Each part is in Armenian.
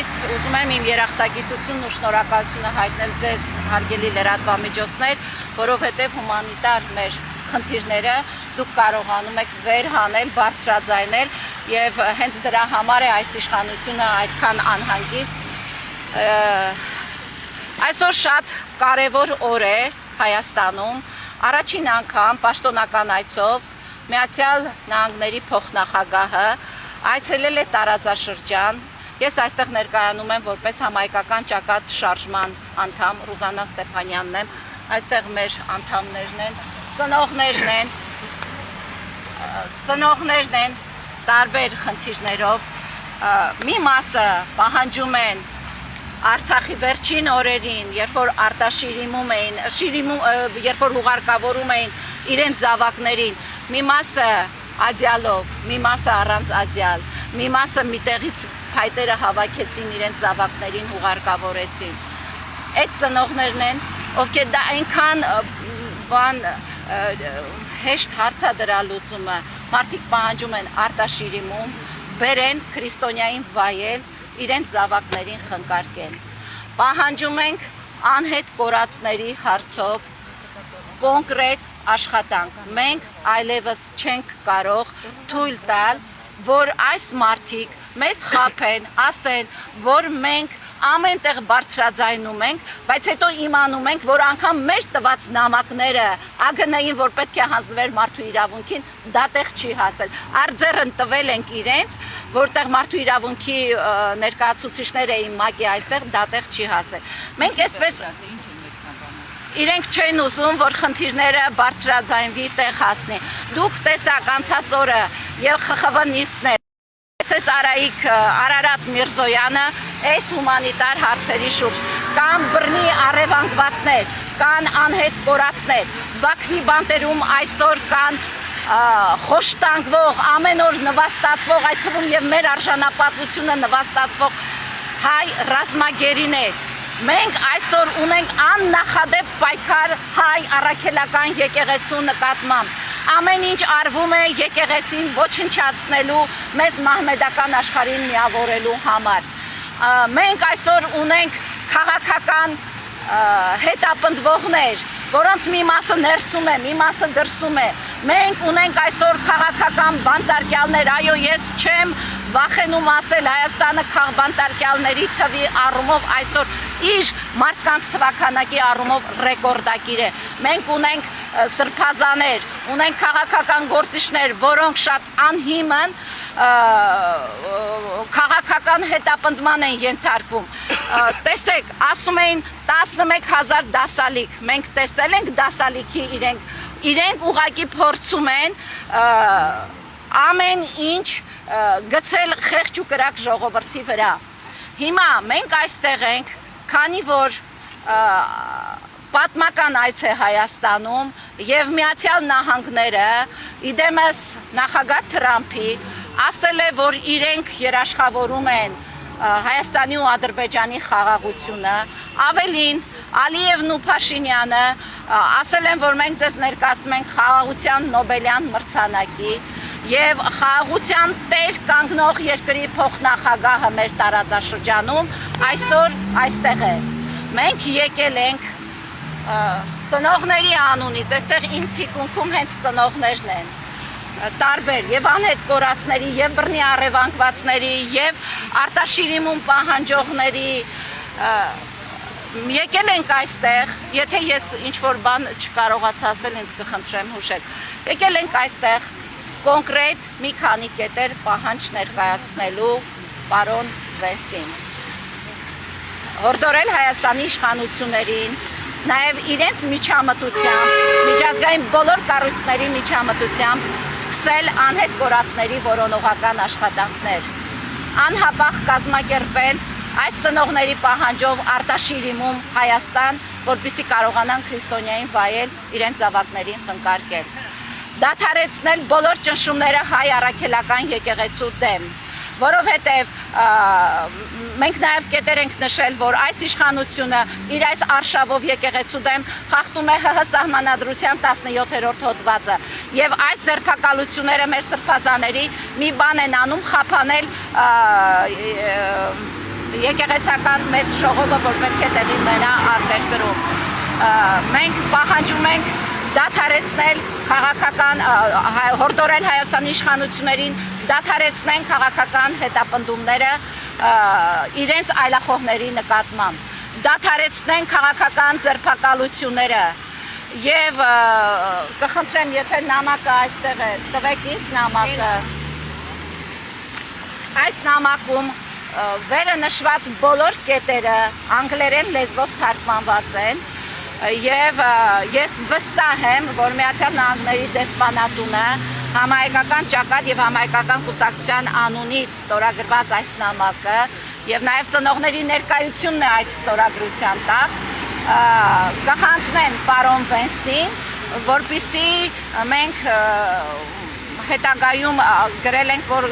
կողմից ուզում եմ իմ երախտագիտությունն ու շնորհակալությունը հայտնել ձեզ հարգելի լրատվամիջոցներ, որովհետև հումանիտար մեր խնդիրները դուք կարողանում եք վերհանել, բարձրաձայնել եւ հենց դրա համար է այս իշխանությունը այդքան անհանգիստ։ Այսօր շատ կարևոր օր է Հայաստանում, առաջին անգամ պաշտոնական այցով Միացյալ Նահանգների փոխնախագահը այցելել է տարածաշրջան։ Ես այստեղ ներկայանում եմ որպես համայնքական ճակատ շարժման անդամ Ռուզաննա Ստեփանյանն եմ, այստեղ մեր անդամներն են, ծնողներն են տարբեր խնդիրներով, մի մասը պահանջում են Արցախի վերջին օրերին, երբ որ արտաշիրիմում էին, երբ որ ուղարկավորում էին իրենց զավակներին, մի մասը ադյալով, մի մասը առանց ադյալ, մի մասը միտեղից փայտերը հավաքեցին իրենց զավակներին ուղարկավորեցին։ Այդ ծնողներն են, ովքեր դա այնքան հեշտ հարց է դրա լուծումը, մարդիկ պահանջում են արտաշիրիմում, բերեն քրիստոնյային վայել, իրենց զավակներին խնկարկեն։ Պահանջում ենք անհետ կորածների հարցով կոնկրետ աշխատանք։ Մենք այլևս չենք կարող թույլ տալ, որ այս մարդիկ մեզ խաբեն, ասեն, որ մենք ամենտեղ բարձրաձայնում ենք, բայց հետո իմանում ենք, որ անգամ մեր տված նամակները ԱԳՆ-ին, որ պետք է հանձնվեր մարդու իրավունքին, դատեղ չի հասել։ Արձերն տվել ենք իրենց, որտեղ մարդու իրավունքի ներկայացուցիչներ էին ՄԱԿ-ի այստեղ, դատեղ չի հասել։ Մենք այսպես իրենք չեն ուզում, որ խնդիրները բարձրաձայնվի, տեղ հասնի։ Դուք տեսակ անցած օրը եւ ԽԽՎ-նիստներ ասեց Արարատ Միրզոյանը այս հումանիտար հարցերի շուրջ, կան բռնի առևանգվածներ, կան անհետ կորածներ, Բաքվի բանտերում այսօր կան խոշտանգվող, ամեն օր նվաստացվող, այդ թվում եւ մեր արժանապատվությունը նվաստացվող հայ ռազմագերիներ։ Մենք այսօր ունենք աննախադեպ պայքար հայ առաքելական եկեղեցու նկատմամբ։ Ամեն ինչ արվում է եկեղեցին ոչնչացնելու, մեզ մահմեդական աշխարհին միավորելու համար։ Մենք այսօր ունենք քաղաքական հետապնդվողներ, որոնց մի մասը ներսում է, մի մասը դրսում է։ Մենք ունենք այսօր քաղաքական բանտարկյալներ, այո, ես չեմ վախենում ասել, Հայաստանը քաղբանտարկյալների թվի առումով այսօր իր մարդկանց թվաքանակի առումով ռեկորդակիր է։ Մենք ունենք սրբազաներ, ունենք քաղաքական գործիչներ, որոնք շատ անհիմն քաղաքական հետապնդման են ենթարկվում։ Տեսեք, ասում էին 11,000 դասալիք, մենք տեսել ենք դասալիքի իրենք ուղղակի փորձում են ամեն ինչ գցել խեղճ ու կրակ ժողովրդի վրա։ Հիմա մենք այստեղ ենք, քանի որ պատմական այց է Հայաստանում եւ Միացյալ Նահանգները իդեմս նախագահ Թրամփի ասել է, որ իրենք երաշխավորում են Հայաստանի ու Ադրբեջանի խաղաղությունը, ավելին Ալիևն ու Փաշինյանը ասել են, որ մենք ձեզ ներկայացնում ենք խաղաղության Նոբելյան մրցանակի եւ խաղաղության տեր կանգնող երկրի փոխնախագահը մեր տարածաշրջանում այսօր այստեղ է։ Մենք եկել ենք ծնողների անունից, այստեղ իմ թիկունքում հենց ծնողներն են, տարբեր եւ անհետ կորածների, եւ բռնի առևանգվածների, եւ արտաշիրիմում պահանջողների եկել ենք այստեղ, եթե ես ինչ-որ բան չկարողացա ասել, ինձ կխնդրեմ հուշեք, եկել ենք այստեղ կոնկրետ մի քանի կետեր պահանջ ներկայացնելու պարոն Վեսին։ Հորդորել Հայաստանի իշխանություններին, նաև իրենց միջամտությամբ, միջազգային բոլոր կառույցների միջամտությամբ սկսել անհետ կորածների որոնողական աշխատանքներ, անհապաղ կազմակերպել այս ծնողների պահանջով արտաշիրիմում Հայաստան, որպեսզի կարողանան քրիստոնյային վայել իրենց զավակներին խնկարկել, դադարեցնել բոլոր ճնշումները հայ առաքելական եկեղեցու դեմ, որովհետև մենք նաև կետեր ենք նշել, որ այս իշխանությունը իր այս արշավով եկեղեցու դեմ խախտում է ՀՀ սահմանադրության 17-րդ հոդվածը եւ այս ձերբակալությունները մեր սրբազաների մի բան են անում խափանել եկեղեցական մեծ ժողովը, որ պետք է տեղի ունենա արտերկրում։ Մենք պահանջում ենք դադարեցնել քաղաքական հորդորել Հայաստանի իշխանություններին դադարեցնեն քաղաքական հետապնդումները իրենց այլախոհների նկատմամբ, դադարեցնեն քաղաքական ձերբակալությունները եւ կխնդրեմ, եթե նամակը այստեղ է, տվեք ինձ նամակը։ Այս նամակում վերը նշված բոլոր կետերը անգլերեն լեզվով թարգմանված են եւ ես վստահ եմ, որ Միացյալ Նահանգների դեսպանատունը համահայկական ճակատ եւ համահայկական կուսակցության անունից ստորագրված այս նամակը եւ նաեւ ծնողների ներկայությունն է այդ ստորագրության տակ կհանձնեն պարոն Վենսին, որպեսզի մենք հետագայում գրել ենք, որ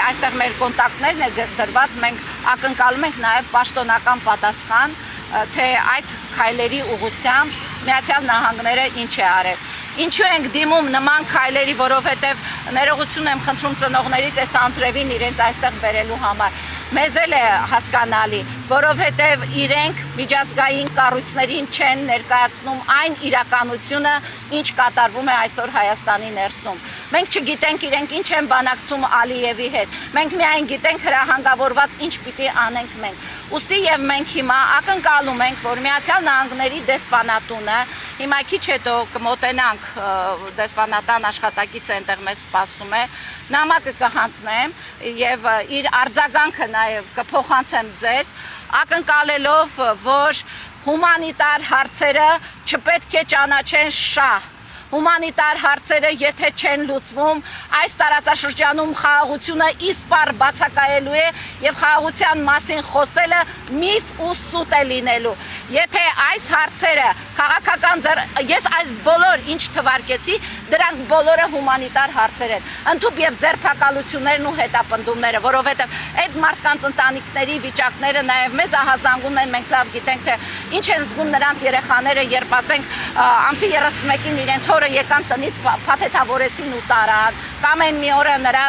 այստեղ մեր կոնտակտներն է դրված, մենք ակնկալում ենք նաեւ պաշտոնական պատասխան, թե այդ քայլերի ուղղությամբ Միացյալ Նահանգները ինչ է արել։ Ինչու ենք դիմում նման քայլերի, որովհետև ներողություն եմ խնդրում ծնողներից այս անձրևին իրենց այստեղ բերելու համար։ Մեզ էլ է հասկանալի, որովհետև իրենք միջազգային կառույցներին չեն ներկայացնում այն իրականությունը, ինչ կատարվում է այսօր Հայաստանի ներսում։ Մենք չգիտենք իրենք ինչ են բանակցում Ալիևի հետ։ Մենք միայն գիտենք հրահանգավորված ինչ պիտի անենք մենք։ Ուստի եւ մենք հիմա ակնկալում ենք, որ Միացյալ Նահանգների դեսպանատունը հիմա քիչ հետո կմոտենանք դեսպանատան աշխատակիցը այնտեղ մեզ սպասում է, նամակը կհանձնեմ եւ իր արձագանքը նաեւ կփոխանցեմ ձեզ, ակնկալելով, որ հումանիտար հարցերը չպետք է ճանաչեն շահ։ Հումանիտար հարցերը եթե չեն լուծվում, այս տարածաշրջանում խաղաղությունը իսպառ բացակայելու է եւ խաղաղության մասին խոսելը միֆ ու սուտ է լինելու։ Եթե այս հարցերը քաղաքական ես այս բոլոր ինչ թվարկեցի, դրանք բոլորը հումանիտար հարցեր են։ Ընդհանուր եւ ձերբակալություններն ու հետապնդումները, որովհետեւ այդ մարդկանց ընտանիքների վիճակները նաեւ մեզ ահազանգում են, մենք լավ գիտենք, թե ինչ են զգում նրանց երեխաները, երբ ասենք ամսի 31-ին իրենց օրը եկան տնից փաթեթավորեցին ու տարան, կամ են մի օրը նրա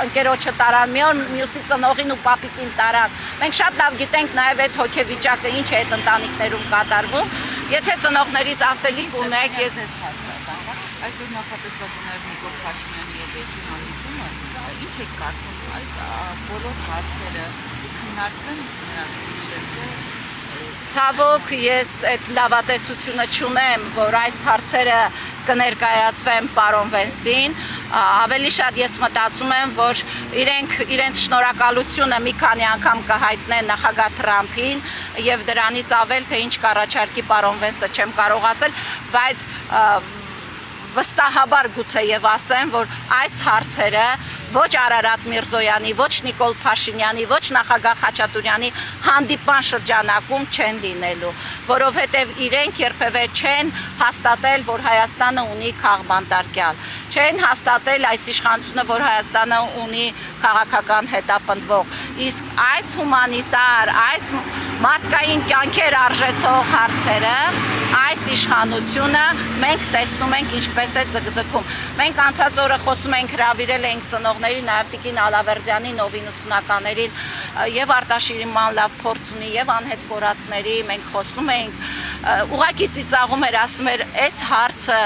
ընկերոջը տարան, մի օր մյուսի ծնողին ու պապիկին տարան։ Մենք շատ լավ գիտենք նաև այդ հոգեվիճակը ինչ է այդ ընտանիքներում կատարվում։ Եթե ծնողներից ասելիք ունեք, ես այսօր նախատեսված է նաև Նիկոլ Փաշինյանի եւ Էդի հանդիպումը, ինչ եք կարծում այս բոլոր հարցերը քննարկվեն նրանց միջև։ Ցավոք ես այդ լավատեսությունը չունեմ, որ այս հարցերը կներկայացվեն պարոն Վենսին, ավելի շատ ես մտածում եմ, որ իրենց շնորհակալությունը մի քանի անգամ կհայտնեն նախագահ Թրամփին եւ դրանից ավել, թե ինչ կառաջարկի պարոն Վենսը չեմ կարող ասել, բայց վստահաբար գուցե եւ ասեմ, որ այս հարցերը ոչ Արարատ Միրզոյանի, ոչ Նիկոլ Փաշինյանի, ոչ նախագահ Խաչատուրյանի հանդիպման շրջանակում չեն լինելու, որովհետև իրենք երբևէ չեն հաստատել, որ Հայաստանը ունի քաղբանտարկյալ, չեն հաստատել այս իշխանությունը, որ Հայաստանը ունի քաղաքական հետապնդվող, իսկ այս հումանիտար, այս մարդկային կյանքեր արժեցող հարցերը, այս իշխանությունը մենք տեսնում ենք ինչպես է ձգձգում։ Մենք անցած օրը խոսում ենք, հրավիրել ենք ծնողների, նաև Տիկին Ալավերդյանին, ով 90-ականներին եւ Արտաշիրի ման լավ փորձ ունի եւ անհետ կորածների, մենք խոսում ենք, ուղղակի ծիծաղում էր, ասում էր, այս հարցը,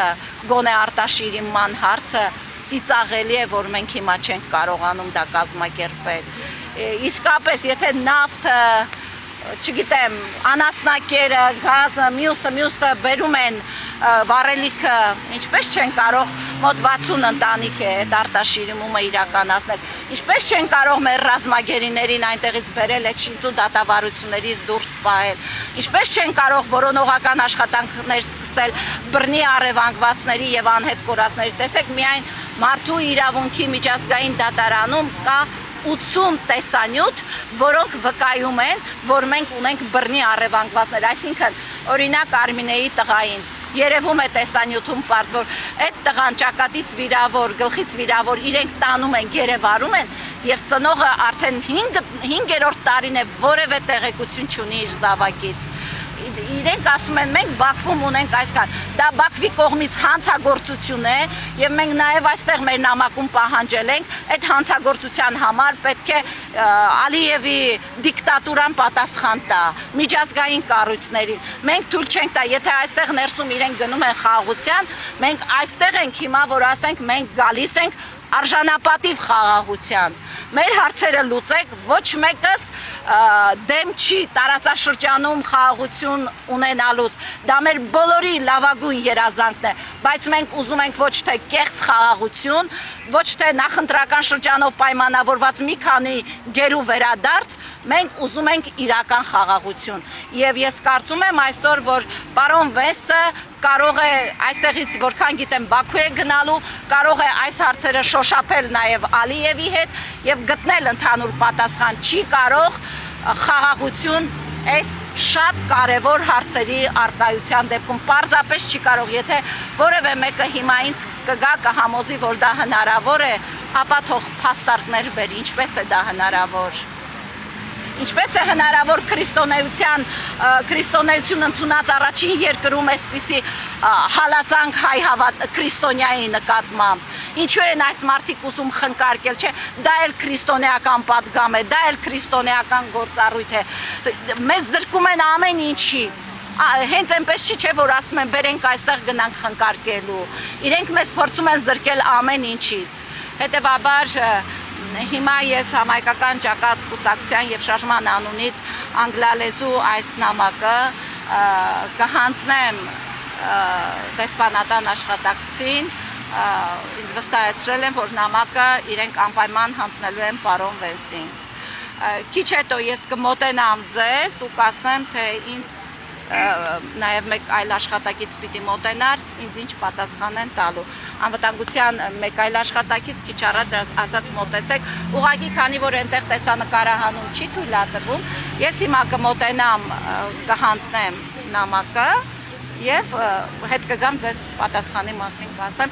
գոնե Արտաշիրի ման հարցը ծիծաղելի է, որ մենք հիմա չենք կարողանում դա կազմակերպել։ Իսկապես, եթե նավթը չգիտեմ, անասնակերը, գազը, մյուսը բերում են վառելիքը, ինչպես չեն կարող մոտ 60 ընտանիք է այդ արտաշիրիմումը իրականացնել, ինչպես չեն կարող մեր ռազմագերիներին այնտեղից բերել այդ շինծու դատավարություններից դուրս պահել, ինչպես չեն կարող որոնողական աշխատանքներ սկսել բռնի առևանգվածների եւ անհետ կորածների, տեսեք միայն մարդու իրավունքի միջազգային դատարանում կա 80 տեսանյութ, որոնք վկայում են, որ մենք ունենք բռնի առևանգվածներ, այսինքն օրինակ Արմինեի տղային երևում է տեսանյութում պարզ, որ այդ տղան ճակատից վիրավոր, գլխից վիրավոր իրենք տանում են, գերեվարում են եւ ծնողը արդեն 5-րդ տարին է որևէ տեղեկություն չունի իր զավակից։ իրենք ասում են մենք Բաքվում ունենք այսքան, դա Բաքվի կողմից հանցագործություն է եւ մենք նաեւ այստեղ մեր նամակում պահանջել ենք այդ հանցագործության համար պետք է Ալիևի դիկտատուրան պատասխան տա միջազգային կառույցներին, մենք թույլ չենք տա, եթե այստեղ ներսում իրենք գնում են խաղաղության, մենք այստեղ ենք հիմա, որ ասենք մենք գալիս ենք արժանապատիվ խաղաղության, մեր հարցերը լուծեք, ոչ մեկս դեմ չի տարածաշրջանում խաղաղություն ունենալուց, դա մեր բոլորի լավագույն երազանքն է, բայց մենք ուզում ենք ոչ թե կեղծ խաղաղություն, ոչ թե նախընտրական շրջանով պայմանավորված մի քանի գերու վերադարձ, մենք ուզում ենք իրական խաղաղություն, եւ ես կարծում եմ այսօր, որ պարոն Վենսը կարող է այստեղից որքան գիտեմ Բաքու է գնալու, կարող է այս հարցերը շոշափել նաև Ալիևի հետ եւ գտնել ընդհանուր պատասխան, չի կարող խաղաղություն այս շատ կարևոր հարցերի արկայության դեպքում պարզապես չի կարող, եթե որևէ մեկը հիմա ինձ կգա կհամոզի, որ դա հնարավոր է, ապա թող փաստարկներ բերի, ինչպես է դա հնարավոր։ Ինչպես է հնարավոր քրիստոնեություն ընդունած առաջին երկրում այսպիսի հալածանք հայ քրիստոնյայի նկատմամբ, ինչու են այս մարդիկ ուզում խնկարկել, չէ, դա էլ քրիստոնեական պատգամ է, դա էլ քրիստոնեական գործառույթ է, մեզ զրկում են ամեն ինչից, հենց այնպես չի, չէ, որ ասում են բերենք այստեղ գնանք խնկարկելու, իրենք մեզ փորձում են զրկել ամեն ինչից, հետևաբար հիմա ես համայնքական ճակատ կուսակցության եւ շարժման անունից անգլալեզու այս նամակը կհանձնեմ դեսպանատան աշխատակցին, ինձ վստահեցրել են, որ նամակը իրենք անպայման հանձնելու են պարոն Վենսին։ Քիչ հետո ես կմոտենամ ձեզ ու կասեմ, թե ինձ նաև մեկ այլ աշխատակից պիտի մոտենար, ինձ ինչ պատասխան են տալու։ Անվտանգության մեկ այլ աշխատակից քիչ առաջ ասած մոտեցեք, ուղղակի քանի որ այնտեղ տեսանկարահանում չի թույլատրվում, ես հիմա կմոտենամ, կհանձնեմ նամակը եւ հետ կգամ ձեզ պատասխանի մասին կասեմ։